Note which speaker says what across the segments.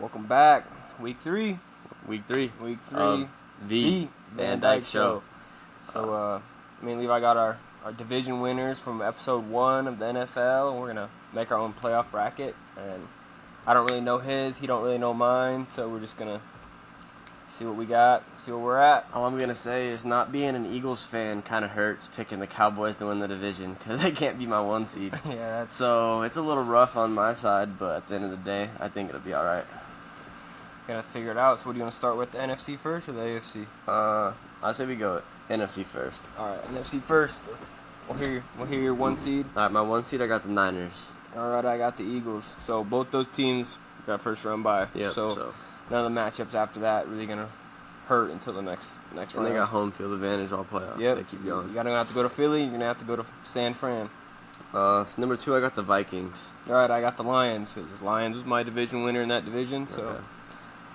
Speaker 1: Welcome back. Week 3.
Speaker 2: Week 3.
Speaker 1: Of
Speaker 2: the VanDyke Show.
Speaker 1: So, me and Levi got our division winners from episode 1 of the NFL, and we're going to make our own playoff bracket. And I don't really know his, he don't really know mine, so we're just going to see what we got, see where we're at.
Speaker 2: All I'm going to say is not being an Eagles fan kind of hurts picking the Cowboys to win the division because they can't be my 1 seed. So it's a little rough on my side, but at the end of the day, I think it'll be all right.
Speaker 1: Gotta figure it out. So what do you want to start with, the NFC first or the AFC?
Speaker 2: I say we go NFC first.
Speaker 1: All right, NFC first. We'll hear your 1 seed.
Speaker 2: All right, my 1 seed, I got the Niners.
Speaker 1: All right, I got the Eagles. So both those teams got first round bye.
Speaker 2: Yep,
Speaker 1: so none of the matchups after that really gonna hurt until the next round.
Speaker 2: And they got home field advantage all playoffs.
Speaker 1: Yep.
Speaker 2: They keep going.
Speaker 1: You're gonna have to go to Philly. You're gonna have to go to San Fran.
Speaker 2: Number 2, I got the Vikings.
Speaker 1: All right, I got the Lions. Because Lions was my division winner in that division, so
Speaker 2: Okay.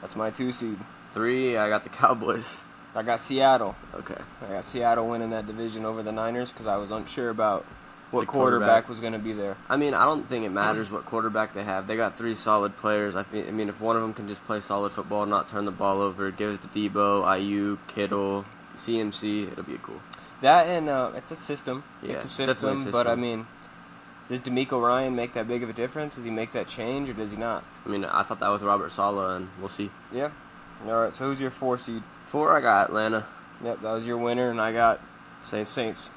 Speaker 1: that's my 2 seed.
Speaker 2: 3, I got the Cowboys.
Speaker 1: I got Seattle.
Speaker 2: Okay.
Speaker 1: I got Seattle winning that division over the Niners because I was unsure about what
Speaker 2: The
Speaker 1: quarterback
Speaker 2: quarterback
Speaker 1: was going to be there.
Speaker 2: I mean, I don't think it matters what quarterback they have. They got 3 solid players. I mean, if one of them can just play solid football, not turn the ball over, give it to Debo, IU, Kittle, CMC, it'll be cool.
Speaker 1: That and it's a system.
Speaker 2: Yeah,
Speaker 1: it's a
Speaker 2: definitely
Speaker 1: system,
Speaker 2: a system.
Speaker 1: but I mean, does DeMeco Ryan make that big of a difference? Does he make that change or does he not?
Speaker 2: I mean, I thought that with Robert Saleh, and we'll see.
Speaker 1: Yeah. All right. So who's your 4 seed?
Speaker 2: 4, I got Atlanta.
Speaker 1: Yep, that was your winner, and I got
Speaker 2: Saints.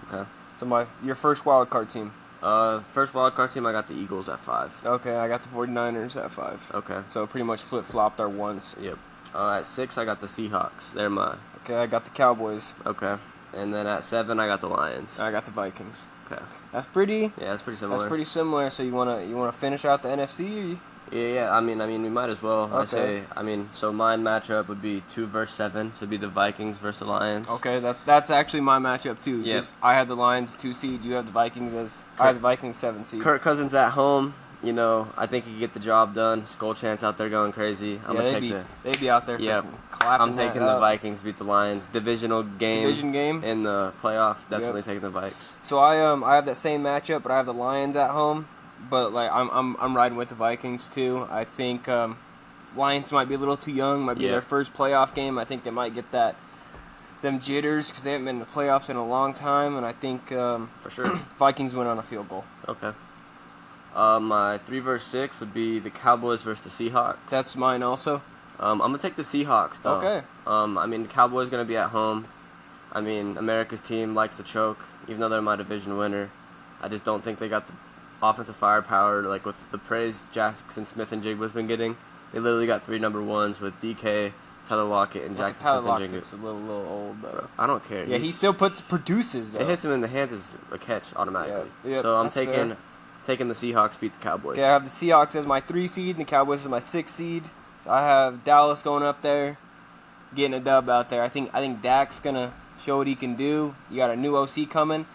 Speaker 2: Okay.
Speaker 1: So your first wild card team.
Speaker 2: First wild card team, I got the Eagles at 5.
Speaker 1: Okay, I got the 49ers at 5.
Speaker 2: Okay.
Speaker 1: So pretty much flip-flopped our ones.
Speaker 2: Yep. At 6, I got the Seahawks. They're mine.
Speaker 1: Okay, I got the Cowboys.
Speaker 2: Okay. And then at 7, I got the Lions.
Speaker 1: I got the Vikings.
Speaker 2: Okay.
Speaker 1: That's pretty.
Speaker 2: Yeah, that's pretty similar.
Speaker 1: That's pretty similar. So you wanna finish out the NFC?
Speaker 2: Yeah. I mean, we might as well.
Speaker 1: Okay.
Speaker 2: So mine matchup would be 2 versus 7. So it'd be the Vikings versus the Lions.
Speaker 1: Okay, that's actually my matchup too.
Speaker 2: Yep.
Speaker 1: Just I had the Lions 2 seed. You have the Vikings I have the Vikings 7 seed.
Speaker 2: Kirk Cousins at home. You know, I think he can get the job done. Skull Chance out there going crazy.
Speaker 1: They'd be out there.
Speaker 2: Yep.
Speaker 1: Clapping
Speaker 2: I'm taking
Speaker 1: that
Speaker 2: the
Speaker 1: up.
Speaker 2: Vikings beat the Lions. Division game in the playoffs. Definitely taking the Vikes.
Speaker 1: So I have that same matchup, but I have the Lions at home. But like I'm riding with the Vikings too. I think Lions might be a little too young. Might be their first playoff game. I think they might get them jitters because they haven't been in the playoffs in a long time. And I think
Speaker 2: for sure
Speaker 1: Vikings win on a field goal.
Speaker 2: Okay. My 3 versus 6 would be the Cowboys versus the Seahawks.
Speaker 1: That's mine also.
Speaker 2: I'm gonna take the Seahawks though.
Speaker 1: Okay.
Speaker 2: I mean the Cowboys gonna be at home. I mean America's team likes to choke, even though they're my division winner. I just don't think they got the offensive firepower, like with the praise Jackson Smith and Jigba's been getting. They literally got 3 number 1s with DK, Tyler Lockett, and Jackson Smith and Jigba.
Speaker 1: Lockett's a little old though.
Speaker 2: I don't care.
Speaker 1: Yeah, he still produces though.
Speaker 2: It hits him in the hands as a catch automatically.
Speaker 1: Yeah,
Speaker 2: so I'm
Speaker 1: fair.
Speaker 2: taking the Seahawks beat the Cowboys.
Speaker 1: Yeah, I have the Seahawks as my 3 seed and the Cowboys as my 6 seed. So I have Dallas going up there, getting a dub out there. I think Dak's gonna show what he can do. You got a new OC coming.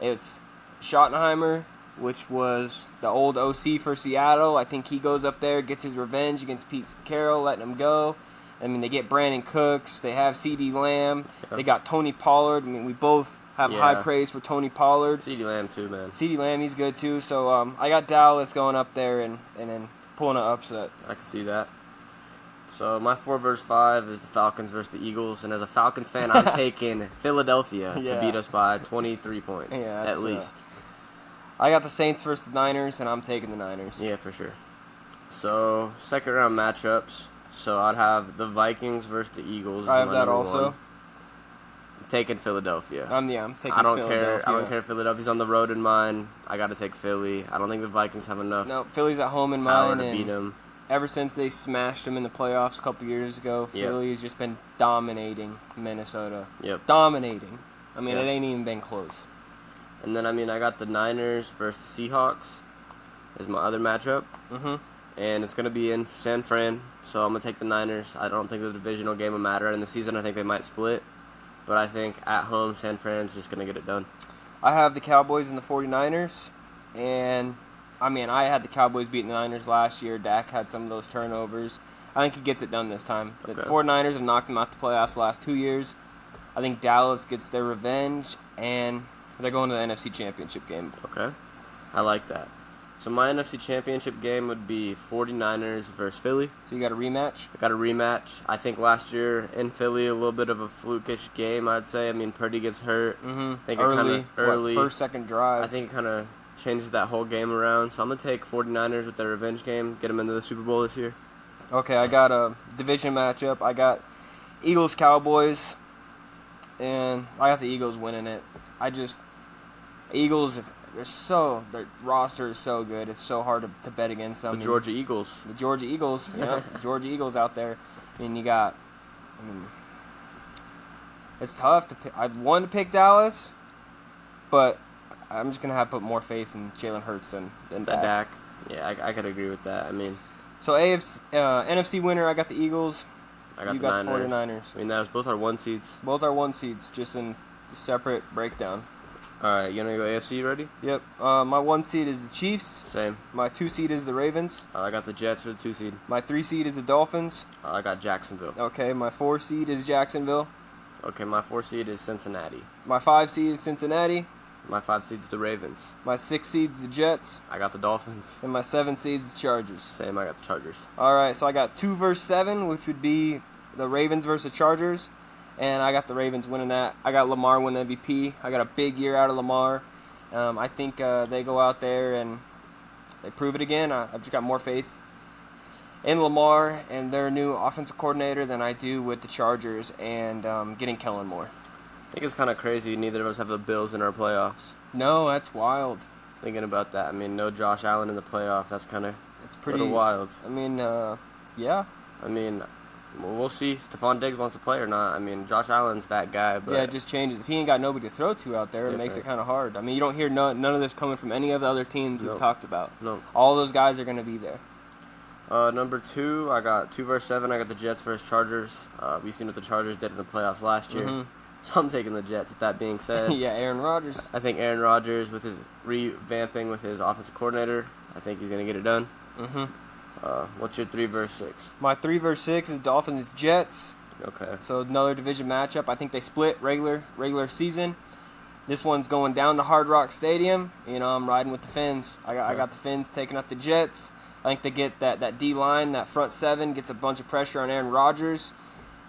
Speaker 1: It's Schottenheimer, which was the old OC for Seattle. I think he goes up there, gets his revenge against Pete Carroll, letting him go. I mean, they get Brandon Cooks. They have CeeDee Lamb.
Speaker 2: Yeah.
Speaker 1: They got Tony Pollard. I mean, we both have high praise for Tony Pollard.
Speaker 2: CeeDee Lamb too, man.
Speaker 1: CeeDee Lamb, he's good too. So I got Dallas going up there and then pulling an upset.
Speaker 2: I can see that. So my 4 versus 5 is the Falcons versus the Eagles, and as a Falcons fan, I'm taking Philadelphia to beat us by 23 points at least.
Speaker 1: I got the Saints versus the Niners, and I'm taking the Niners.
Speaker 2: Yeah, for sure. So second round matchups. So I'd have the Vikings versus the Eagles.
Speaker 1: I have that also.
Speaker 2: I'm taking Philadelphia.
Speaker 1: I'm taking
Speaker 2: I don't
Speaker 1: Philadelphia.
Speaker 2: care. I don't care if Philadelphia's on the road in mine. I got to take Philly. I don't think the Vikings have enough.
Speaker 1: No, Philly's at home in
Speaker 2: power
Speaker 1: mine
Speaker 2: to beat them.
Speaker 1: Ever since they smashed them in the playoffs a couple years ago, Philly has just been dominating Minnesota.
Speaker 2: Yep.
Speaker 1: Dominating. I mean, it ain't even been close.
Speaker 2: And then, I got the Niners versus the Seahawks is my other matchup.
Speaker 1: Mm-hmm.
Speaker 2: And it's going to be in San Fran, so I'm going to take the Niners. I don't think the divisional game will matter. In the season, I think they might split. But I think at home, San Fran's just going to get it done.
Speaker 1: I have the Cowboys and the 49ers, and I mean, I had the Cowboys beating the Niners last year. Dak had some of those turnovers. I think he gets it done this time. The 49ers have knocked him out the playoffs the last 2 years. I think Dallas gets their revenge, and they're going to the NFC Championship game.
Speaker 2: Okay. I like that. So my NFC Championship game would be 49ers versus Philly.
Speaker 1: So you got a rematch?
Speaker 2: I got a rematch. I think last year in Philly, a little bit of a flukish game, I'd say. I mean, Purdy gets hurt.
Speaker 1: Mm-hmm.
Speaker 2: I think early.
Speaker 1: First, second drive.
Speaker 2: I think it kind of changes that whole game around. So I'm going to take 49ers with their revenge game, get them into the Super Bowl this year.
Speaker 1: Okay, I got a division matchup. I got Eagles-Cowboys, and I got the Eagles winning it. Eagles, their roster is so good. It's so hard to bet against them.
Speaker 2: The Georgia Eagles.
Speaker 1: The Georgia Eagles, yeah. Georgia Eagles out there. It's tough to pick. I've wanted to pick Dallas, but I'm just going to have to put more faith in Jalen Hurts than Dak.
Speaker 2: Yeah, I could agree with that. I mean,
Speaker 1: so NFC winner, I got the Eagles.
Speaker 2: I got
Speaker 1: you
Speaker 2: the
Speaker 1: got
Speaker 2: Niners.
Speaker 1: the 49ers.
Speaker 2: I mean, that was both our 1 seeds.
Speaker 1: Both are 1 seeds, just in separate breakdown.
Speaker 2: All right, you gonna go AFC ready?
Speaker 1: Yep. My 1 seed is the Chiefs.
Speaker 2: Same.
Speaker 1: My 2 seed is the Ravens.
Speaker 2: I got the Jets for the 2 seed.
Speaker 1: My 3 seed is the Dolphins.
Speaker 2: I got Jacksonville.
Speaker 1: Okay. My 4 seed is Jacksonville.
Speaker 2: Okay, my 4 seed is Cincinnati.
Speaker 1: My 5 seed is Cincinnati.
Speaker 2: My 5 seed's the Ravens.
Speaker 1: My 6 seed's the Jets.
Speaker 2: I got the Dolphins.
Speaker 1: And my 7 seed's the Chargers.
Speaker 2: Same, I got the Chargers.
Speaker 1: All right, so I got 2 versus 7, which would be the Ravens versus the Chargers. And I got the Ravens winning that. I got Lamar winning MVP. I got a big year out of Lamar. I think they go out there and they prove it again. I've just got more faith in Lamar and their new offensive coordinator than I do with the Chargers and getting Kellen Moore.
Speaker 2: I think it's kind of crazy neither of us have the Bills in our playoffs.
Speaker 1: No, that's wild.
Speaker 2: Thinking about that, I mean, no Josh Allen in the playoff. That's kind of
Speaker 1: pretty
Speaker 2: little wild.
Speaker 1: I mean, yeah.
Speaker 2: I mean, we'll see. Stephon Diggs wants to play or not. I mean, Josh Allen's that guy. But
Speaker 1: yeah, it just changes. If he ain't got nobody to throw to out there, it makes it kind of hard. I mean, you don't hear none of this coming from any of the other teams we've talked about.
Speaker 2: No.
Speaker 1: All those guys are going to be there.
Speaker 2: Number 2, I got 2 versus 7. I got the Jets versus Chargers. We've seen what the Chargers did in the playoffs last year.
Speaker 1: Mm-hmm.
Speaker 2: So I'm taking the Jets. With that being said,
Speaker 1: yeah, Aaron Rodgers.
Speaker 2: I think Aaron Rodgers, with his revamping with his offensive coordinator, I think he's going to get it done.
Speaker 1: Mm-hmm.
Speaker 2: What's your 3 versus 6?
Speaker 1: My 3 versus 6 is Dolphins Jets.
Speaker 2: Okay.
Speaker 1: So another division matchup. I think they split regular season. This one's going down to Hard Rock Stadium. I'm riding with the Fins. I got the Fins taking out the Jets. I think they get that D line, that front 7 gets a bunch of pressure on Aaron Rodgers.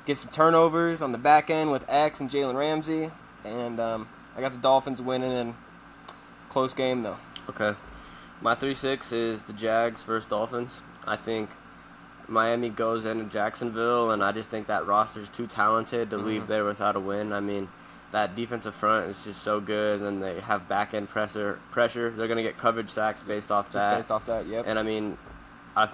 Speaker 1: Get some turnovers on the back end with X and Jalen Ramsey. And I got the Dolphins winning in close game, though.
Speaker 2: Okay. My 3-6 is the Jags versus Dolphins. I think Miami goes into Jacksonville, and I just think that roster's too talented to leave there without a win. I mean, that defensive front is just so good, and they have back-end pressure. They're going to get coverage sacks based off that.
Speaker 1: Based off that, yep.
Speaker 2: And, I mean,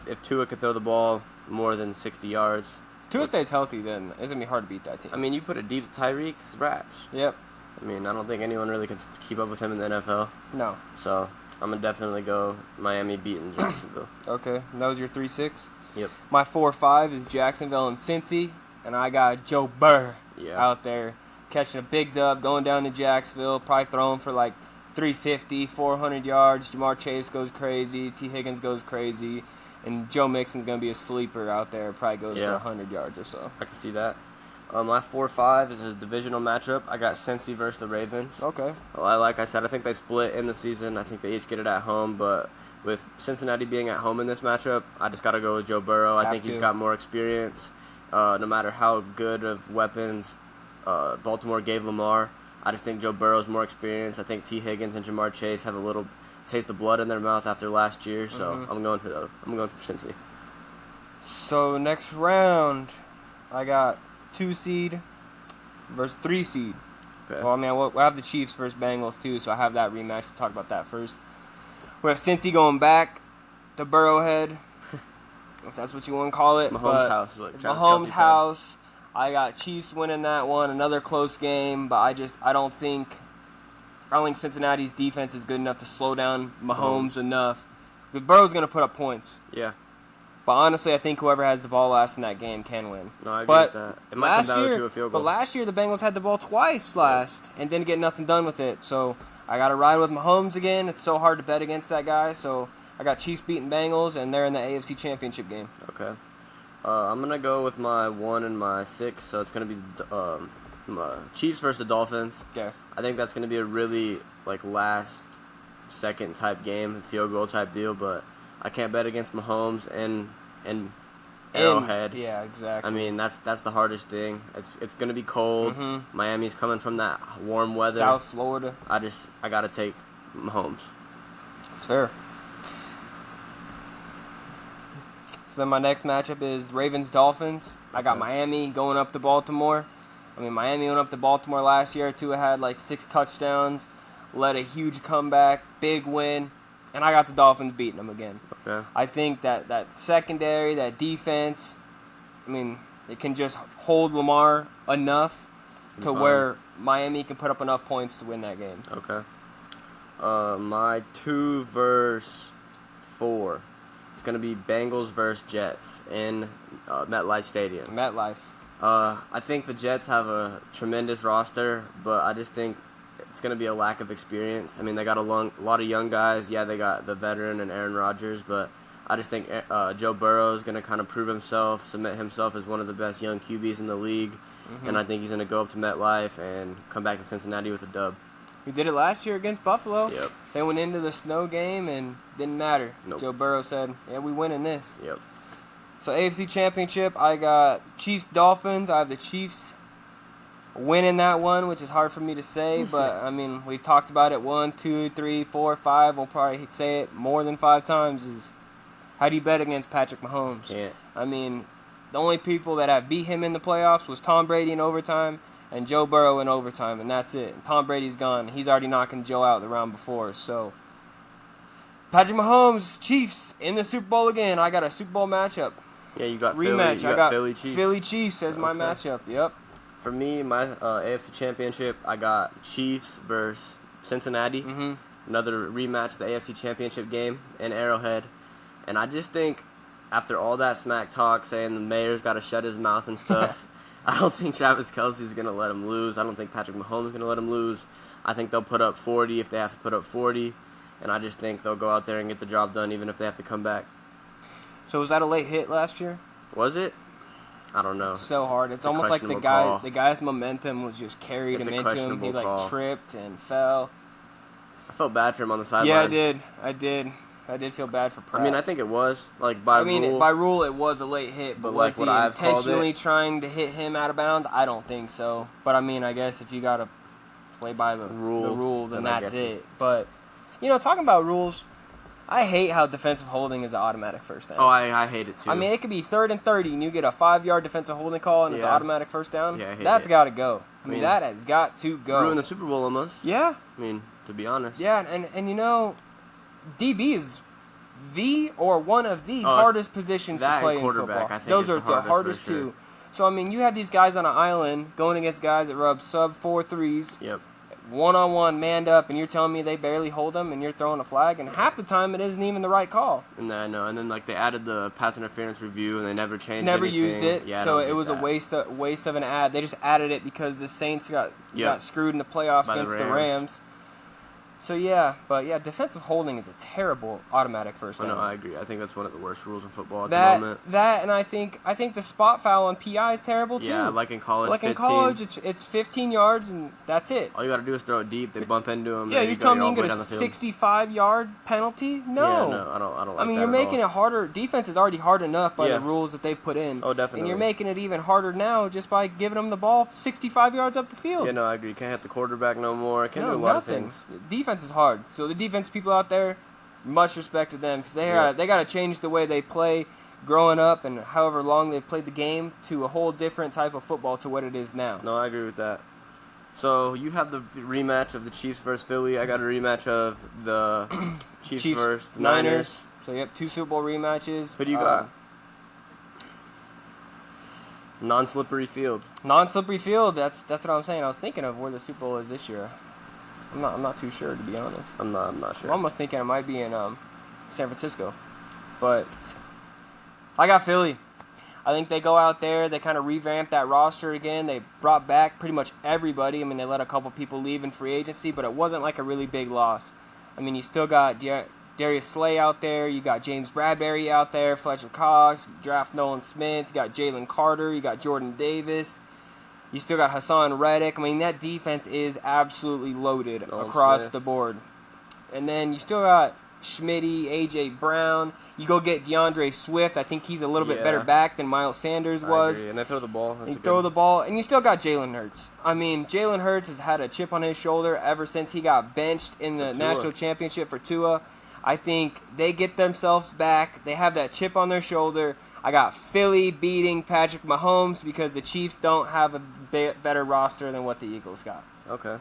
Speaker 2: if Tua could throw the ball more than 60 yards...
Speaker 1: Tua stays healthy, then it's going to be hard to beat that team.
Speaker 2: I mean, you put it deep to Tyreek, it's raps.
Speaker 1: Yep.
Speaker 2: I mean, I don't think anyone really can keep up with him in the NFL.
Speaker 1: No.
Speaker 2: So, I'm going to definitely go Miami beating Jacksonville.
Speaker 1: Okay. And that was your 3-6?
Speaker 2: Yep.
Speaker 1: My 4-5 is Jacksonville and Cincy, and I got Joe Burr out there catching a big dub, going down to Jacksonville, probably throwing for like 350, 400 yards. Jamar Chase goes crazy. T. Higgins goes crazy. And Joe Mixon's going to be a sleeper out there. Probably goes for 100 yards or so.
Speaker 2: I can see that. My 4-5 is a divisional matchup. I got Cincy versus the Ravens.
Speaker 1: Okay.
Speaker 2: Well, like I said, I think they split in the season. I think they each get it at home. But with Cincinnati being at home in this matchup, I just got to go with Joe Burrow. I think he's got more experience. No matter how good of weapons Baltimore gave Lamar, I just think Joe Burrow's more experienced. I think T. Higgins and Jamar Chase have a little taste of blood in their mouth after last year, so I'm going for Cincy.
Speaker 1: So next round, I got 2 seed versus 3 seed.
Speaker 2: Okay.
Speaker 1: Well, I mean, we'll have the Chiefs versus Bengals too, so I have that rematch. We'll talk about that first. We have Cincy going back to Burrowhead, if that's what you want to call it.
Speaker 2: It's Mahomes' house.
Speaker 1: It's Mahomes' house. I got Chiefs winning that one. Another close game, but I don't think Cincinnati's defense is good enough to slow down Mahomes enough. But Burrow's going to put up points.
Speaker 2: Yeah.
Speaker 1: But honestly, I think whoever has the ball last in that game can win.
Speaker 2: No, I agree with that. It might come down to a field goal.
Speaker 1: But last year, the Bengals had the ball twice and didn't get nothing done with it. So I got to ride with Mahomes again. It's so hard to bet against that guy. So I got Chiefs beating Bengals, and they're in the AFC Championship game.
Speaker 2: Okay. I'm going to go with my 1 and my 6. So it's going to be Chiefs versus the Dolphins.
Speaker 1: Okay.
Speaker 2: I think that's going to be a really last second type game, field goal type deal, but I can't bet against Mahomes and Arrowhead.
Speaker 1: Yeah, exactly.
Speaker 2: I mean, that's the hardest thing. It's gonna be cold.
Speaker 1: Mm-hmm.
Speaker 2: Miami's coming from that warm weather.
Speaker 1: South Florida.
Speaker 2: I gotta take Mahomes.
Speaker 1: It's fair. So then my next matchup is Ravens-Dolphins. I got Miami going up to Baltimore. I mean, Miami went up to Baltimore last year. Tua had like 6 touchdowns, led a huge comeback, big win, and I got the Dolphins beating them again.
Speaker 2: Okay.
Speaker 1: I think that secondary, that defense, I mean, it can just hold Lamar enough to where Miami can put up enough points to win that game.
Speaker 2: Okay. My 2 versus 4. It's going to be Bengals versus Jets in MetLife Stadium.
Speaker 1: MetLife.
Speaker 2: I think the Jets have a tremendous roster, but I just think it's going to be a lack of experience. I mean, they got a lot of young guys. Yeah, they got the veteran and Aaron Rodgers, but I just think Joe Burrow is going to kind of prove himself, cement himself as one of the best young QBs in the league, and I think he's going to go up to MetLife and come back to Cincinnati with a dub.
Speaker 1: He did it last year against Buffalo.
Speaker 2: Yep.
Speaker 1: They went into the snow game and didn't matter.
Speaker 2: Nope.
Speaker 1: Joe Burrow said, yeah, we winning this.
Speaker 2: Yep.
Speaker 1: So AFC Championship, I got Chiefs-Dolphins. I have the Chiefs winning that one, which is hard for me to say. But, I mean, we've talked about it 1, 2, 3, 4, 5. We'll probably say it more than 5 times is how do you bet against Patrick Mahomes?
Speaker 2: Can't.
Speaker 1: I mean, the only people that have beat him in the playoffs was Tom Brady in overtime and Joe Burrow in overtime, and that's it. Tom Brady's gone. He's already knocking Joe out the round before. So, Patrick Mahomes, Chiefs, in the Super Bowl again. I got a Super Bowl matchup.
Speaker 2: Yeah, you got
Speaker 1: Rematch.
Speaker 2: Philly. You got Philly Chiefs.
Speaker 1: Philly Chiefs as my matchup. Yep.
Speaker 2: For me, my AFC Championship, I got Chiefs versus Cincinnati.
Speaker 1: Mm-hmm.
Speaker 2: Another rematch of the AFC Championship game in Arrowhead. And I just think after all that smack talk saying the mayor's got to shut his mouth and stuff, I don't think Travis Kelce's going to let him lose. I don't think Patrick Mahomes is going to let him lose. I think they'll put up 40 if they have to put up 40. And I just think they'll go out there and get the job done even if they have to come back.
Speaker 1: So was that a late hit last year?
Speaker 2: Was it? I don't know.
Speaker 1: It's so hard. It's almost like the guy's momentum was just carried him into him. He tripped and fell.
Speaker 2: I felt bad for him on the sideline.
Speaker 1: Yeah, I did. I did feel bad for Pratt.
Speaker 2: I mean, I think it was by rule.
Speaker 1: By rule, it was a late hit. But was
Speaker 2: like what
Speaker 1: he
Speaker 2: I've called
Speaker 1: intentionally
Speaker 2: it,
Speaker 1: trying to hit him out of bounds? I don't think so. But I mean, I guess if you gotta play by the rule, then that's it. But talking about rules, I hate how defensive holding is an automatic first down.
Speaker 2: Oh, I hate it too.
Speaker 1: I mean, it could be 3rd and 30, and you get a 5-yard defensive holding call, and it's an automatic first down.
Speaker 2: Yeah, I hate
Speaker 1: That's
Speaker 2: it.
Speaker 1: got to go. I mean, that has got to go.
Speaker 2: Ruin the Super Bowl almost.
Speaker 1: Yeah.
Speaker 2: I mean, to be honest.
Speaker 1: Yeah, and DB is one of the hardest positions to play in football.
Speaker 2: I think
Speaker 1: those are the hardest two. So, I mean, you have these guys on an island going against guys that rub sub-4 threes.
Speaker 2: Yep.
Speaker 1: One-on-one, manned up, and you're telling me they barely hold them, and you're throwing a flag, and half the time it isn't even the right call.
Speaker 2: And I know, and then they added the pass interference review, and they never changed.
Speaker 1: Never
Speaker 2: anything.
Speaker 1: used it,
Speaker 2: yeah,
Speaker 1: so it was a waste of an ad. They just added it because the Saints got screwed in the playoffs against the Rams. So defensive holding is a terrible automatic first down.
Speaker 2: No, I agree. I think that's one of the worst rules in football at the moment.
Speaker 1: And I think the spot foul on PI is terrible too.
Speaker 2: Yeah, like in college.
Speaker 1: Like
Speaker 2: 15.
Speaker 1: in college, it's 15 yards and that's it.
Speaker 2: All you got to do is throw it deep. They bump into them.
Speaker 1: Yeah, you're telling me you get a 65-yard penalty? No.
Speaker 2: Yeah, no, I don't like that.
Speaker 1: I mean, you're making it harder. Defense is already hard enough by the rules that they've put in.
Speaker 2: Oh, definitely.
Speaker 1: And you're making it even harder now just by giving them the ball 65 yards up the field.
Speaker 2: Yeah, no, I agree. You can't hit the quarterback no more. Can't do a lot of things.
Speaker 1: Defense is hard. So the defense people out there, much respect to them because they got to change the way they play growing up and however long they've played the game to a whole different type of football to what it is now.
Speaker 2: No, I agree with that. So you have the rematch of the Chiefs versus Philly. I got a rematch of the Chiefs versus Niners.
Speaker 1: So you have 2 Super Bowl rematches.
Speaker 2: Who do you got? Non-slippery field.
Speaker 1: Non-slippery field. That's what I'm saying. I was thinking of where the Super Bowl is this year. I'm not too sure, to be honest.
Speaker 2: I'm not sure.
Speaker 1: I'm almost thinking it might be in San Francisco, but I got Philly. I think they go out there. They kind of revamped that roster again. They brought back pretty much everybody. I mean, they let a couple people leave in free agency, but it wasn't like a really big loss. I mean, you still got Darius Slay out there. You got James Bradbury out there. Fletcher Cox. Draft Nolan Smith. You got Jalen Carter. You got Jordan Davis. You still got Hassan Reddick. I mean, that defense is absolutely loaded across the board. And then you still got Schmitty, A.J. Brown. You go get DeAndre Swift. I think he's a little bit better back than Miles Sanders was.
Speaker 2: I agree. And they throw the ball.
Speaker 1: The ball. And you still got Jalen Hurts. I mean, Jalen Hurts has had a chip on his shoulder ever since he got benched in the national championship for Tua. I think they get themselves back. They have that chip on their shoulder. I got Philly beating Patrick Mahomes because the Chiefs don't have a better roster than what the Eagles got.
Speaker 2: Okay.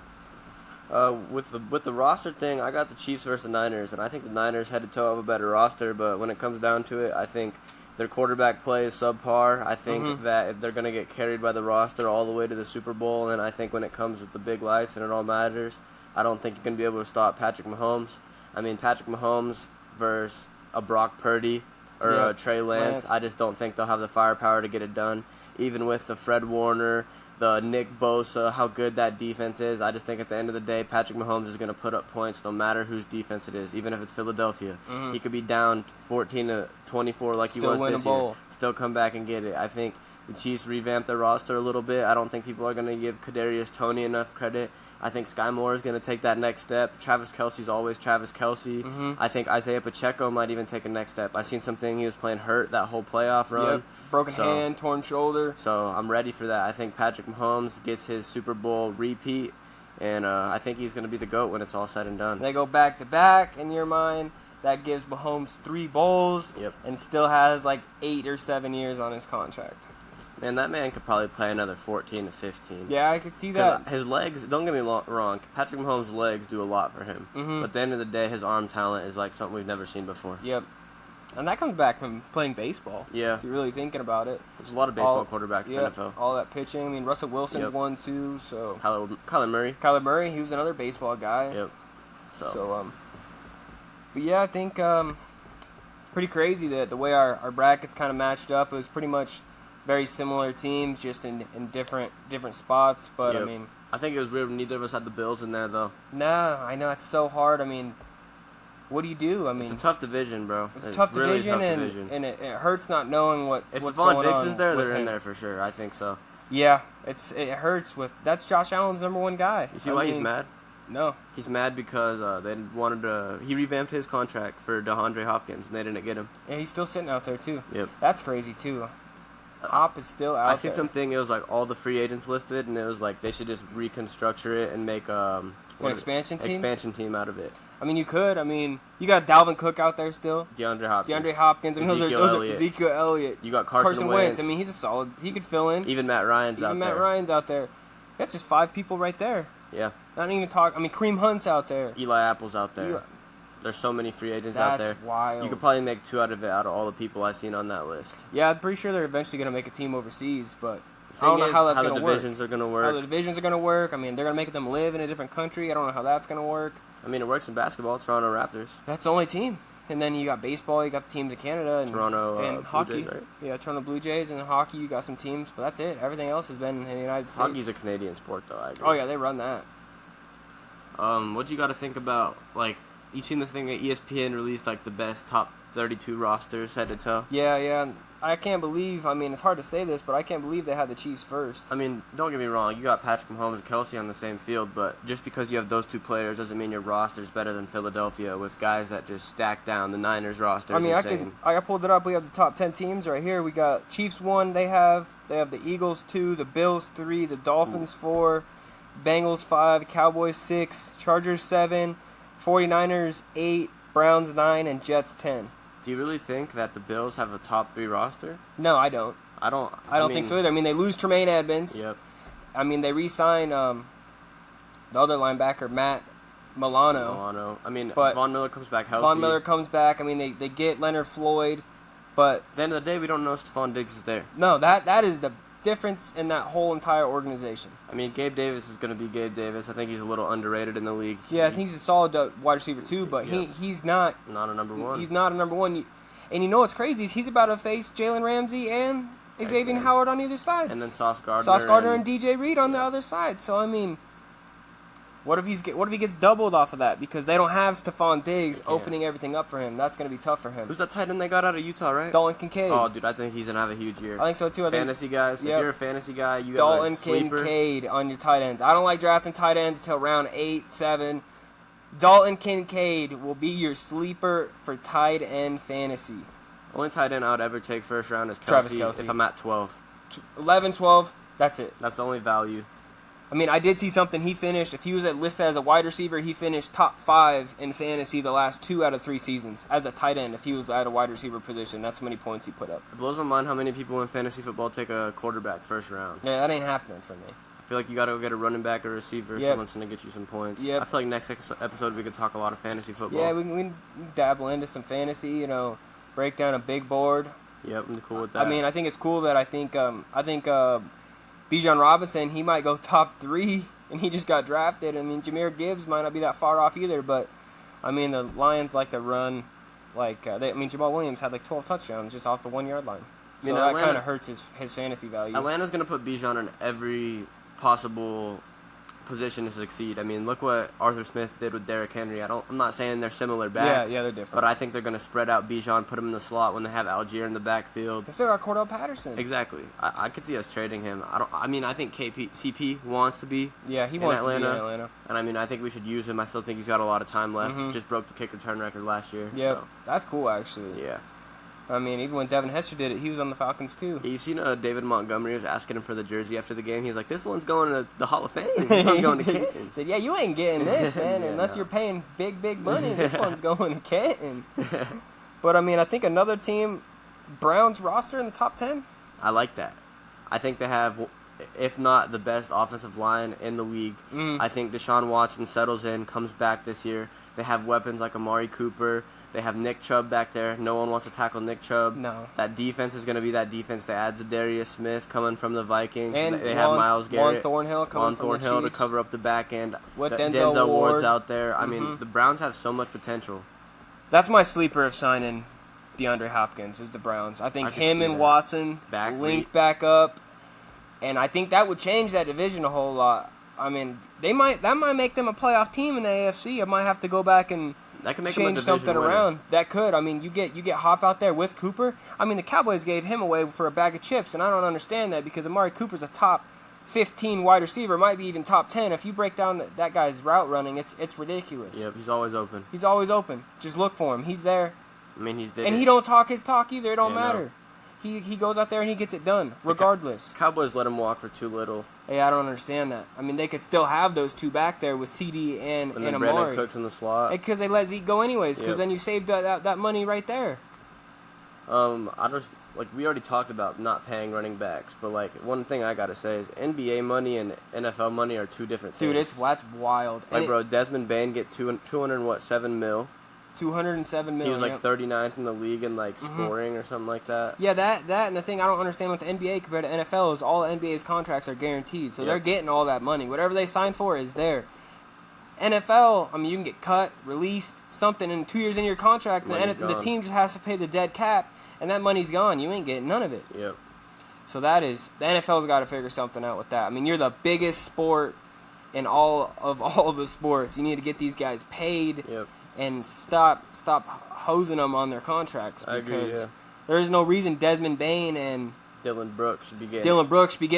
Speaker 2: With the roster thing, I got the Chiefs versus the Niners, and I think the Niners head to toe have a better roster. But when it comes down to it, I think their quarterback play is subpar. I think that they're going to get carried by the roster all the way to the Super Bowl. And I think when it comes with the big lights and it all matters, I don't think you're going to be able to stop Patrick Mahomes. I mean, Patrick Mahomes versus a Brock Purdy or a Trey Lance, I just don't think they'll have the firepower to get it done. Even with the Fred Warner, the Nick Bosa, how good that defense is, I just think at the end of the day, Patrick Mahomes is going to put up points no matter whose defense it is, even if it's Philadelphia. He could be down 14-24 like he was this year. Still come back and get it. I think the Chiefs revamped their roster a little bit. I don't think people are going to give Kadarius Toney enough credit. I think Sky Moore is going to take that next step. Travis Kelce's always Travis Kelce. I think Isaiah Pacheco might even take a next step. I seen something he was playing hurt that whole playoff run.
Speaker 1: Yep. Broken hand, torn shoulder.
Speaker 2: So I'm ready for that. I think Patrick Mahomes gets his Super Bowl repeat, and I think he's going to be the GOAT when it's all said and done.
Speaker 1: They go back-to-back in your mind. That gives Mahomes 3 bowls and still has like 8 or 7 years on his contract.
Speaker 2: Man, that man could probably play another 14 to 15.
Speaker 1: Yeah, I could see that.
Speaker 2: His legs, don't get me wrong, Patrick Mahomes' legs do a lot for him. But at the end of the day, his arm talent is like something we've never seen before.
Speaker 1: Yep. And that comes back from playing baseball.
Speaker 2: Yeah.
Speaker 1: If you're really thinking about it.
Speaker 2: There's a lot of baseball quarterbacks in the NFL.
Speaker 1: All that pitching. I mean, Russell Wilson's one, too. So
Speaker 2: Kyler Murray.
Speaker 1: Kyler Murray, he was another baseball guy.
Speaker 2: Yep.
Speaker 1: But yeah, I think it's pretty crazy that the way our brackets kind of matched up. It was pretty much very similar teams, just in different spots. But, I mean,
Speaker 2: I think it was weird neither of us had the Bills in there, though.
Speaker 1: Nah, I know. It's so hard. I mean, what do you do? I mean,
Speaker 2: it's a tough division, bro.
Speaker 1: It's a tough division, and it hurts not knowing what's going on. If
Speaker 2: Stephon Diggs is there, they're in there for sure. I think so.
Speaker 1: Yeah, it hurts. That's Josh Allen's number 1 guy.
Speaker 2: You see why he's mad?
Speaker 1: No.
Speaker 2: He's mad because he revamped his contract for DeAndre Hopkins, and they didn't get him.
Speaker 1: Yeah, he's still sitting out there, too.
Speaker 2: Yep.
Speaker 1: That's crazy, too. Hop is still out there.
Speaker 2: I seen something, it was like all the free agents listed, and it was like they should just reconstructure it and make
Speaker 1: an expansion team
Speaker 2: out of it.
Speaker 1: I mean, you could. I mean, you got Dalvin Cook out there still.
Speaker 2: DeAndre Hopkins.
Speaker 1: I mean, Ezekiel Elliott.
Speaker 2: You got Carson Wentz.
Speaker 1: I mean, he's a solid. He could fill in.
Speaker 2: Even Matt Ryan's out there.
Speaker 1: That's just 5 people right there.
Speaker 2: Yeah.
Speaker 1: Not even talk. I mean, Kareem Hunt's out there.
Speaker 2: Eli Apple's out there. There's so many free agents out there.
Speaker 1: That's wild.
Speaker 2: You could probably make 2 out of all the people I've seen on that list.
Speaker 1: Yeah, I'm pretty sure they're eventually going to make a team overseas, but I don't know how that's going to work.
Speaker 2: How the divisions are going to work.
Speaker 1: How the divisions are going to work. I mean, they're going to make them live in a different country. I don't know how that's going to work.
Speaker 2: I mean, it works in basketball. Toronto Raptors.
Speaker 1: That's the only team. And then you got baseball. You got the teams in Canada and
Speaker 2: Toronto
Speaker 1: hockey.
Speaker 2: Blue Jays, right?
Speaker 1: Yeah, Toronto Blue Jays, and hockey. You got some teams, but that's it. Everything else has been in the United States.
Speaker 2: Hockey's a Canadian sport, though. I agree.
Speaker 1: Oh yeah, they run that.
Speaker 2: What you got to think about? Like, you seen the thing that ESPN released, like the best top 32 rosters head to toe?
Speaker 1: Yeah. I can't believe. I mean, it's hard to say this, but I can't believe they had the Chiefs first.
Speaker 2: I mean, don't get me wrong. You got Patrick Mahomes and Kelce on the same field, but just because you have those 2 players doesn't mean your roster's better than Philadelphia with guys that just stack down. The Niners roster.
Speaker 1: I mean, I pulled it up. We have the top 10 teams right here. We got Chiefs 1. They have the Eagles 2, the Bills 3, the Dolphins 4, Bengals 5, Cowboys 6, Chargers 7, 49ers 8, Browns 9, and Jets 10.
Speaker 2: Do you really think that the Bills have a top 3 roster?
Speaker 1: No, I don't.
Speaker 2: I don't
Speaker 1: think so either. I mean, they lose Tremaine Edmonds.
Speaker 2: Yep.
Speaker 1: I mean, they re-sign the other linebacker, Matt Milano.
Speaker 2: I mean, Von Miller comes back healthy.
Speaker 1: Von Miller comes back. I mean, they get Leonard Floyd, but
Speaker 2: at the end of the day, we don't know if Stephon Diggs is there.
Speaker 1: No, that is the difference in that whole entire organization.
Speaker 2: I mean, Gabe Davis is going to be Gabe Davis. I think he's a little underrated in the league.
Speaker 1: Yeah, I think he's a solid wide receiver too, but he's not
Speaker 2: a number 1.
Speaker 1: He's not a number 1. And you know what's crazy is he's about to face Jalen Ramsey and Xavier Howard on either side.
Speaker 2: And then Sauce Gardner
Speaker 1: and DJ Reed on the other side. So I mean, what if he gets doubled off of that because they don't have Stephon Diggs opening everything up for him? That's going to be tough for him.
Speaker 2: Who's that tight end they got out of Utah, right?
Speaker 1: Dalton Kincaid.
Speaker 2: Oh, dude, I think he's going to have a huge year.
Speaker 1: I think so too.
Speaker 2: Fantasy guys, if you're a fantasy guy, you
Speaker 1: Dalton
Speaker 2: got a sleeper.
Speaker 1: Kincaid on your tight ends. I don't like drafting tight ends until round 8, 7. Dalton Kincaid will be your sleeper for tight end fantasy.
Speaker 2: Only tight end I would ever take first round is
Speaker 1: Travis
Speaker 2: Kelce
Speaker 1: Kelce.
Speaker 2: if I'm at 12.
Speaker 1: 11, 12, that's it.
Speaker 2: That's the only value.
Speaker 1: I mean, I did see something. He finished, if he was listed as a wide receiver, he finished top 5 in fantasy the last 2 out of 3 seasons as a tight end. If he was at a wide receiver position, that's how many points he put up.
Speaker 2: It blows my mind how many people in fantasy football take a quarterback first round.
Speaker 1: Yeah, that ain't happening for me.
Speaker 2: I feel like you got to go get a running back or receiver.
Speaker 1: Yep.
Speaker 2: Someone's going to get you some points.
Speaker 1: Yep.
Speaker 2: I feel like next episode we could talk a lot of fantasy football.
Speaker 1: Yeah, we can dabble into some fantasy, break down a big board.
Speaker 2: Yep, I'm cool with that.
Speaker 1: I mean, I think it's cool that I think Bijan Robinson, he might go top 3, and he just got drafted. I mean, Jahmyr Gibbs might not be that far off either, but, I mean, the Lions like to run, Jamal Williams had 12 touchdowns just off the 1-yard line. So that kind of hurts his fantasy value.
Speaker 2: Atlanta's going to put Bijan in every possible position to succeed. I mean, look what Arthur Smith did with Derrick Henry. I'm not saying they're similar backs.
Speaker 1: Yeah, they're different.
Speaker 2: But I think they're going to spread out Bijan, put him in the slot when they have Algier in the backfield.
Speaker 1: They still got Cordell Patterson.
Speaker 2: Exactly. I could see us trading him. I think CP wants to be.
Speaker 1: Yeah, he
Speaker 2: in
Speaker 1: wants
Speaker 2: Atlanta,
Speaker 1: to be in Atlanta.
Speaker 2: And I mean, I think we should use him. I still think he's got a lot of time left.
Speaker 1: Mm-hmm.
Speaker 2: Just broke the kick return record last year.
Speaker 1: Yeah,
Speaker 2: so.
Speaker 1: that's cool actually.
Speaker 2: Yeah.
Speaker 1: I mean, even when Devin Hester did it, he was on the Falcons too.
Speaker 2: You seen David Montgomery was asking him for the jersey after the game. He's like, "This one's going to the Hall of Fame. This one's going to Canton."
Speaker 1: He said, "Yeah, you ain't getting this, man,
Speaker 2: Yeah,
Speaker 1: unless
Speaker 2: no.
Speaker 1: you're paying big money. This one's going to Canton." But I mean, I think another team, Browns roster in the top 10.
Speaker 2: I like that. I think they have, if not the best offensive line in the league. I think Deshaun Watson settles in, comes back this year. They have weapons like Amari Cooper. They have Nick Chubb back there. No one wants to tackle Nick Chubb.
Speaker 1: No.
Speaker 2: That defense is going to be that defense that adds Darius Smith coming from the Vikings.
Speaker 1: And
Speaker 2: they have Myles Garrett.
Speaker 1: Juan Thornhill coming from the
Speaker 2: Thornhill to
Speaker 1: Chiefs.
Speaker 2: cover up the back end.
Speaker 1: With Denzel
Speaker 2: Ward's
Speaker 1: Ward.
Speaker 2: out there. I mean, the Browns have so much potential.
Speaker 1: That's my sleeper of signing DeAndre Hopkins is the Browns. I think
Speaker 2: I can
Speaker 1: him
Speaker 2: see
Speaker 1: and
Speaker 2: that.
Speaker 1: Watson link back up, and I think that would change that division a whole lot. I mean, that might make them a playoff team in the AFC. I might have to go back and
Speaker 2: That could make them a
Speaker 1: change
Speaker 2: division
Speaker 1: something
Speaker 2: winner.
Speaker 1: around. That could. I mean, you get Hop out there with Cooper. I mean, the Cowboys gave him away for a bag of chips, and I don't understand that because Amari Cooper's a top 15 wide receiver, might be even top 10. If you break down that guy's route running, it's ridiculous.
Speaker 2: Yep, he's always open.
Speaker 1: He's always open. Just look for him. He's there.
Speaker 2: I mean, he's
Speaker 1: And he don't talk his talk either. It don't
Speaker 2: Yeah, no.
Speaker 1: matter. He goes out there and he gets it done, regardless.
Speaker 2: Cowboys let him walk for too little.
Speaker 1: Hey, I don't understand that. I mean, they could still have those two back there with CD and
Speaker 2: And then
Speaker 1: Amari.
Speaker 2: Brandon Cooks in the slot.
Speaker 1: Because they let Zeke go anyways, because
Speaker 2: Yep.
Speaker 1: then you saved that money right there.
Speaker 2: We already talked about not paying running backs, but one thing I gotta say is NBA money and NFL money are two different things.
Speaker 1: Dude, that's wild. And
Speaker 2: bro, Desmond Bain get 207 mil.
Speaker 1: 207 million.
Speaker 2: He was 39th in the league in scoring or something like that.
Speaker 1: Yeah, that and the thing I don't understand with the NBA compared to NFL is all NBA's contracts are guaranteed, so they're getting all that money. Whatever they sign for is there. NFL, I mean, you can get cut, released, something in 2 years in your contract, and the team just has to pay the dead cap, and that money's gone. You ain't getting none of it.
Speaker 2: Yep.
Speaker 1: So the NFL's got to figure something out with that. I mean, you're the biggest sport in all of the sports. You need to get these guys paid.
Speaker 2: Yep.
Speaker 1: And stop hosing them on their contracts because
Speaker 2: I agree, yeah.
Speaker 1: there is no reason Desmond Bain and
Speaker 2: Dylan Brooks should be getting.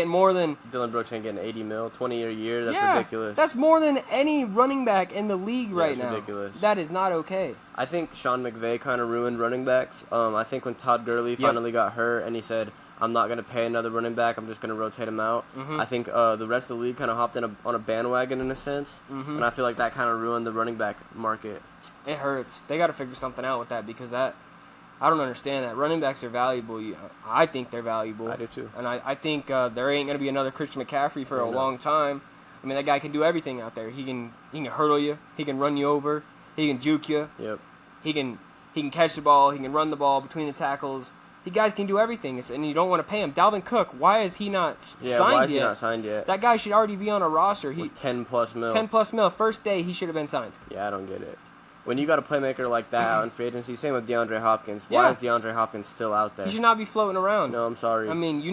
Speaker 1: more than.
Speaker 2: Dylan Brooks ain't getting 80 mil, 20 a year. That's
Speaker 1: yeah,
Speaker 2: ridiculous.
Speaker 1: That's more than any running back in the league right
Speaker 2: it's
Speaker 1: now.
Speaker 2: ridiculous.
Speaker 1: That is not okay.
Speaker 2: I think Sean McVay kind of ruined running backs. I think when Todd Gurley finally got hurt and he said, "I'm not going to pay another running back. I'm just going to rotate him out." I think the rest of the league kind of hopped on a bandwagon in a sense, and I feel like that kind of ruined the running back market.
Speaker 1: It hurts. They got to figure something out with that because I don't understand that. Running backs are valuable. I think they're valuable.
Speaker 2: I do too.
Speaker 1: And I think there ain't going to be another Christian McCaffrey for a long time. I mean, that guy can do everything out there. He can hurdle you. He can run you over. He can juke you.
Speaker 2: Yep.
Speaker 1: He can catch the ball. He can run the ball between the tackles. The guys can do everything, and you don't want to pay him. Dalvin Cook, why is he not signed yet?
Speaker 2: Yeah, why is he not signed yet?
Speaker 1: That guy should already be on a roster.
Speaker 2: With 10+ mil.
Speaker 1: 10+ mil. First day, he should have been signed.
Speaker 2: Yeah, I don't get it. When you got a playmaker like that out in free agency, same with DeAndre Hopkins. Why is DeAndre Hopkins still out there?
Speaker 1: He should not be floating around.
Speaker 2: No, I'm sorry.
Speaker 1: I mean, you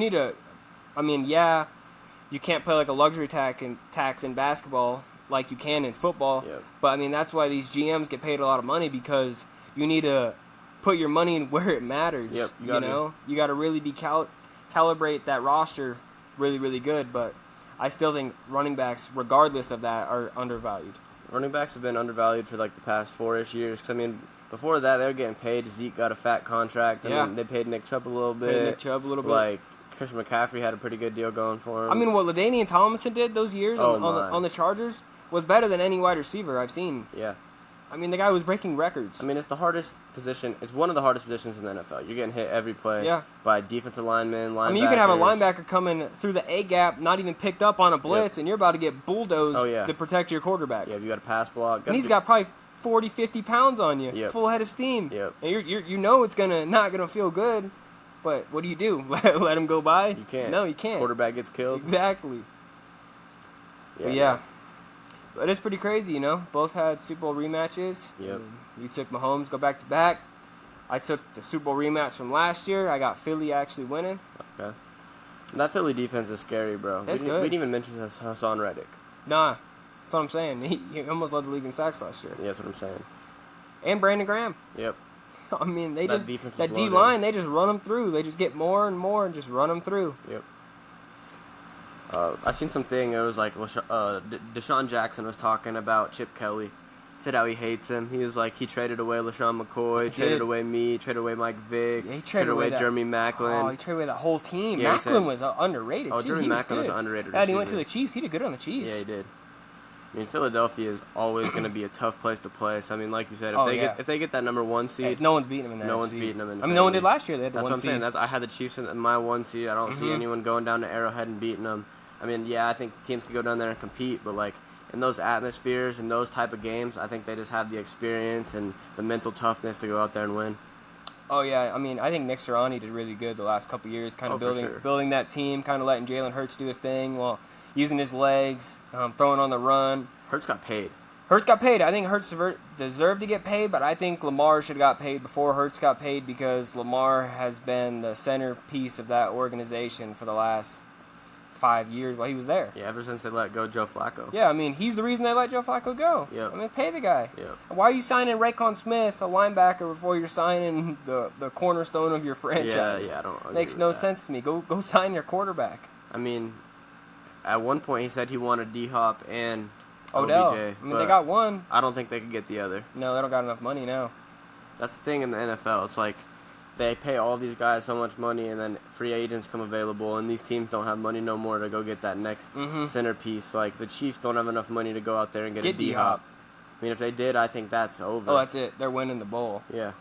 Speaker 1: can't play like a luxury tax in basketball like you can in football.
Speaker 2: Yep.
Speaker 1: But, I mean, that's why these GMs get paid a lot of money because you need to put your money in where it matters.
Speaker 2: Yep,
Speaker 1: you got to really be calibrate that roster really, really good. But I still think running backs, regardless of that, are undervalued.
Speaker 2: running backs have been undervalued for like the past 4-ish years. 'Cause, I mean, before that they were getting paid. Zeke got a fat contract. I mean, they paid Nick Chubb a little bit. Like Christian McCaffrey had a pretty good deal going for him.
Speaker 1: I mean, what LaDainian Tomlinson did those years on the Chargers was better than any wide receiver I've seen.
Speaker 2: Yeah.
Speaker 1: I mean, the guy was breaking records.
Speaker 2: I mean, it's the hardest position. It's one of the hardest positions in the NFL. You're getting hit every play by defensive linemen, linebackers.
Speaker 1: I mean, you can have a linebacker coming through the A-gap, not even picked up on a blitz, and you're about to get bulldozed to protect your quarterback.
Speaker 2: Yeah, you got a pass block.
Speaker 1: And he's got probably 40, 50 pounds on you, full head of steam.
Speaker 2: Yep.
Speaker 1: And you know it's not gonna feel good, but what do? Let him go by?
Speaker 2: You can't.
Speaker 1: No, you can't.
Speaker 2: Quarterback gets killed.
Speaker 1: Exactly. But it's pretty crazy, you know. Both had Super Bowl rematches.
Speaker 2: Yep.
Speaker 1: You took Mahomes, go back to back. I took the Super Bowl rematch from last year. I got Philly actually winning.
Speaker 2: Okay. That Philly defense is scary, bro.
Speaker 1: That's good.
Speaker 2: We didn't even mention Hassan Reddick.
Speaker 1: Nah. That's what I'm saying. He almost led the league in sacks last year.
Speaker 2: Yeah, that's what I'm saying.
Speaker 1: And Brandon Graham.
Speaker 2: Yep.
Speaker 1: I mean, that
Speaker 2: D-line,
Speaker 1: they just run them through. They just get more and more and just run them through.
Speaker 2: Yep. I seen something. It was like Deshaun Jackson was talking about Chip Kelly. Said how he hates him. He was like, he traded away LaShawn McCoy, traded away me, traded away Mike Vick,
Speaker 1: he
Speaker 2: traded away Jeremy Maclin.
Speaker 1: Oh, he traded away that whole team.
Speaker 2: Yeah,
Speaker 1: Maclin was underrated.
Speaker 2: Oh,
Speaker 1: too.
Speaker 2: Jeremy Maclin was an underrated
Speaker 1: receiver. And he went
Speaker 2: receiver.
Speaker 1: to the Chiefs. He did good on the Chiefs.
Speaker 2: Yeah, he did. I mean, Philadelphia is always going to be a tough place to play. So, I mean, like you said, if they get that number 1 seed,
Speaker 1: no one's beating them in that.
Speaker 2: No one's beating them in.
Speaker 1: I mean, no one did last year. They had the
Speaker 2: That's
Speaker 1: 1 seed.
Speaker 2: what I'm saying. I had the Chiefs in my 1 seed. I don't see anyone going down to Arrowhead and beating them. I mean, yeah, I think teams could go down there and compete, but like in those atmospheres and those type of games, I think they just have the experience and the mental toughness to go out there and win.
Speaker 1: Oh yeah, I mean, I think Nick Sirianni did really good the last couple of years, kind of building that team, kind of letting Jalen Hurts do his thing while using his legs, throwing on the run.
Speaker 2: Hurts got paid.
Speaker 1: I think Hurts deserved to get paid, but I think Lamar should have got paid before Hurts got paid because Lamar has been the centerpiece of that organization for the last 5 years while he was there.
Speaker 2: Yeah, ever since they let go Joe Flacco.
Speaker 1: Yeah, I mean, he's the reason they let Joe Flacco go.
Speaker 2: Yep.
Speaker 1: I mean, pay the guy.
Speaker 2: Yep.
Speaker 1: Why are you signing Raekwon Smith, a linebacker, before you're signing the cornerstone of your franchise?
Speaker 2: Yeah, I don't agree
Speaker 1: Makes no sense to me. Go sign your quarterback.
Speaker 2: I mean, at one point he said he wanted D-Hop and
Speaker 1: Odell.
Speaker 2: OBJ.
Speaker 1: I mean, they got one.
Speaker 2: I don't think they could get the other.
Speaker 1: No, they don't got enough money now.
Speaker 2: That's the thing in the NFL. It's like they pay all these guys so much money, and then free agents come available, and these teams don't have money no more to go get that next centerpiece. Like the Chiefs don't have enough money to go out there and get a D-Hop. I mean, if they did, I think that's over.
Speaker 1: Oh, that's it. They're winning the bowl.
Speaker 2: Yeah.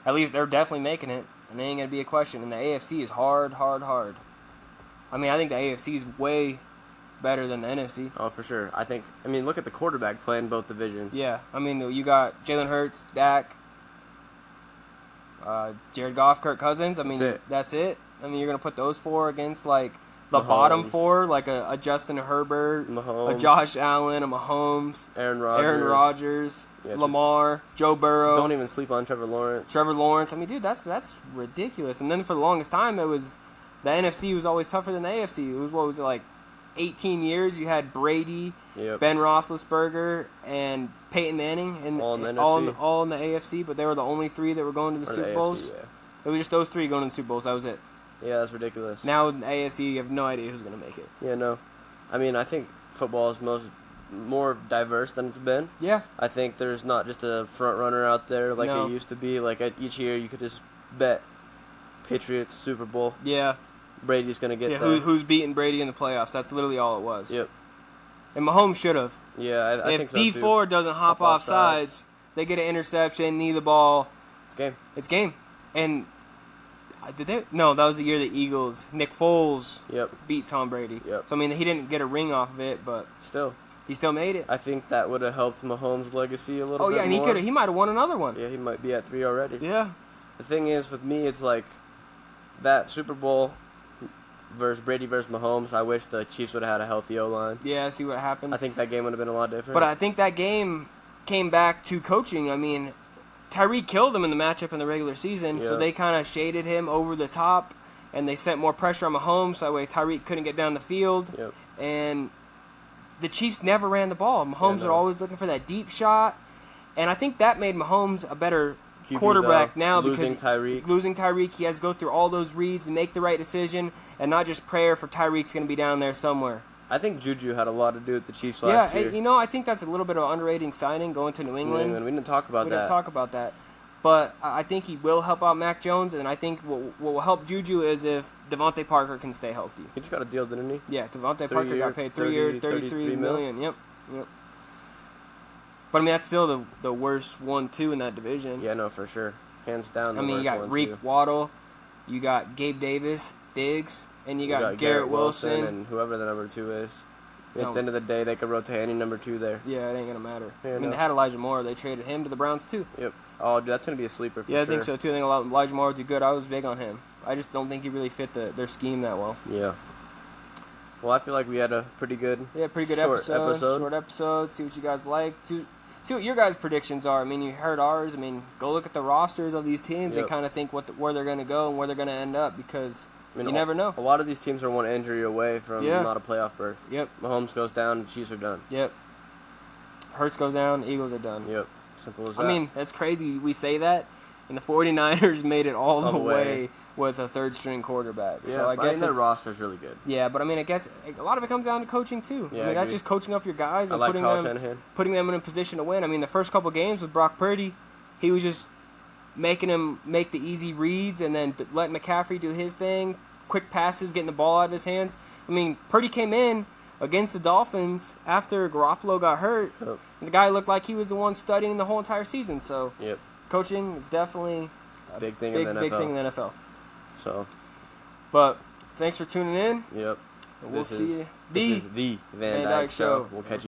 Speaker 1: At least they're definitely making it, and it ain't going to be a question. And the AFC is hard. I mean, I think the AFC is way better than the NFC.
Speaker 2: Oh, for sure. I mean, look at the quarterback play in both divisions.
Speaker 1: Yeah. I mean, you got Jalen Hurts, Dak, Jared Goff, Kirk Cousins. I mean, that's it. I mean, you're going to put those four against, like, the bottom four, like a Justin Herbert,
Speaker 2: Mahomes,
Speaker 1: a Josh Allen, a Mahomes,
Speaker 2: Aaron Rodgers,
Speaker 1: Lamar, Joe Burrow.
Speaker 2: Don't even sleep on Trevor Lawrence.
Speaker 1: I mean, dude, that's ridiculous. And then for the longest time, the NFC was always tougher than the AFC. It was, 18 years? You had Brady, Ben Roethlisberger, and Peyton Manning, and all in the AFC, but they were the only three that were going to the Super Bowls.
Speaker 2: AFC, yeah.
Speaker 1: It was just those three going to the Super Bowls. That was it.
Speaker 2: Yeah, that's ridiculous.
Speaker 1: Now in the AFC, you have no idea who's going to make it.
Speaker 2: Yeah, no. I mean, I think football is more diverse than it's been.
Speaker 1: Yeah.
Speaker 2: I think there's not just a front runner out there like it used to be. Like each year, you could just bet Patriots Super Bowl.
Speaker 1: Yeah.
Speaker 2: Brady's going to get
Speaker 1: who's beating Brady in the playoffs. That's literally all it was.
Speaker 2: Yep.
Speaker 1: And Mahomes should have.
Speaker 2: Yeah, I think so,
Speaker 1: if D4 doesn't hop off sides, they get an interception, knee the ball. It's game. And did they? No, that was the year the Eagles, Nick Foles, beat Tom Brady.
Speaker 2: Yep.
Speaker 1: So, I mean, he didn't get a ring off of it, but he still made it.
Speaker 2: I think that would have helped Mahomes' legacy a little bit more.
Speaker 1: Oh, yeah, and he might have won another one.
Speaker 2: Yeah, he might be at 3 already.
Speaker 1: Yeah.
Speaker 2: The thing is, with me, it's like that Super Bowl Brady versus Mahomes, I wish the Chiefs would have had a healthy O-line.
Speaker 1: Yeah, see what happened.
Speaker 2: I think that game would have been a lot different.
Speaker 1: But I think that game came back to coaching. I mean, Tyreek killed him in the matchup in the regular season, so they kind of shaded him over the top, and they sent more pressure on Mahomes, so that way Tyreek couldn't get down the field.
Speaker 2: Yep.
Speaker 1: And the Chiefs never ran the ball. Mahomes was always looking for that deep shot, and I think that made Mahomes a better quarterback now because losing Tyreek, he has to go through all those reads and make the right decision and not just prayer for Tyreek's going to be down there somewhere.
Speaker 2: I think Juju had a lot to do with the Chiefs last year.
Speaker 1: Yeah, I think that's a little bit of an underrated signing going to New England.
Speaker 2: We didn't talk about
Speaker 1: that. But I think he will help out Mac Jones, and I think what will help Juju is if Devontae Parker can stay healthy.
Speaker 2: He just got a deal, didn't he?
Speaker 1: Yeah, Devontae Parker got paid 3 years, $33 million. Yep. But, I mean, that's still the worst 1-2 in that division.
Speaker 2: Yeah, no, for sure. Hands down the worst
Speaker 1: you got
Speaker 2: one,
Speaker 1: Reek
Speaker 2: too.
Speaker 1: Waddle, you got Gabe Davis, Diggs, and you got Garrett Wilson.
Speaker 2: And whoever the number 2 is.
Speaker 1: No.
Speaker 2: At the end of the day, they could rotate any number 2 there.
Speaker 1: Yeah, it ain't going to matter.
Speaker 2: Yeah,
Speaker 1: they had Elijah Moore. They traded him to the Browns, too.
Speaker 2: Yep. Oh, dude, that's going to be a sleeper for sure.
Speaker 1: Yeah, I think so, too. I think Elijah Moore would do good. I was big on him. I just don't think he really fit their scheme that well.
Speaker 2: Yeah. Well, I feel like we had a pretty good
Speaker 1: episode. Short episode. See what you guys like. See what your guys' predictions are. I mean, you heard ours. I mean, go look at the rosters of these teams and kind of think where they're going to go and where they're going to end up because you never know.
Speaker 2: A lot of these teams are one injury away from not a playoff berth.
Speaker 1: Yep.
Speaker 2: Mahomes goes down, the Chiefs are done.
Speaker 1: Yep. Hurts goes down, Eagles are done.
Speaker 2: Yep. Simple as that.
Speaker 1: I mean, that's crazy. We say that, and the 49ers made it all the way with a third-string quarterback.
Speaker 2: Yeah,
Speaker 1: so I guess
Speaker 2: their roster's really good.
Speaker 1: Yeah, but I mean, I guess a lot of it comes down to coaching too.
Speaker 2: Yeah,
Speaker 1: I mean, that's just coaching up your guys and putting them in a position to win. I mean, the first couple games with Brock Purdy, he was just making him make the easy reads and then letting McCaffrey do his thing, quick passes, getting the ball out of his hands. I mean, Purdy came in against the Dolphins after Garoppolo got hurt.
Speaker 2: Yep.
Speaker 1: And the guy looked like he was the one studying the whole entire season. So,
Speaker 2: yep.
Speaker 1: Coaching is definitely a
Speaker 2: big thing in the
Speaker 1: NFL.
Speaker 2: So,
Speaker 1: but thanks for tuning in.
Speaker 2: Yep.
Speaker 1: We'll see you.
Speaker 2: This is the VanDyke Show. We'll catch you.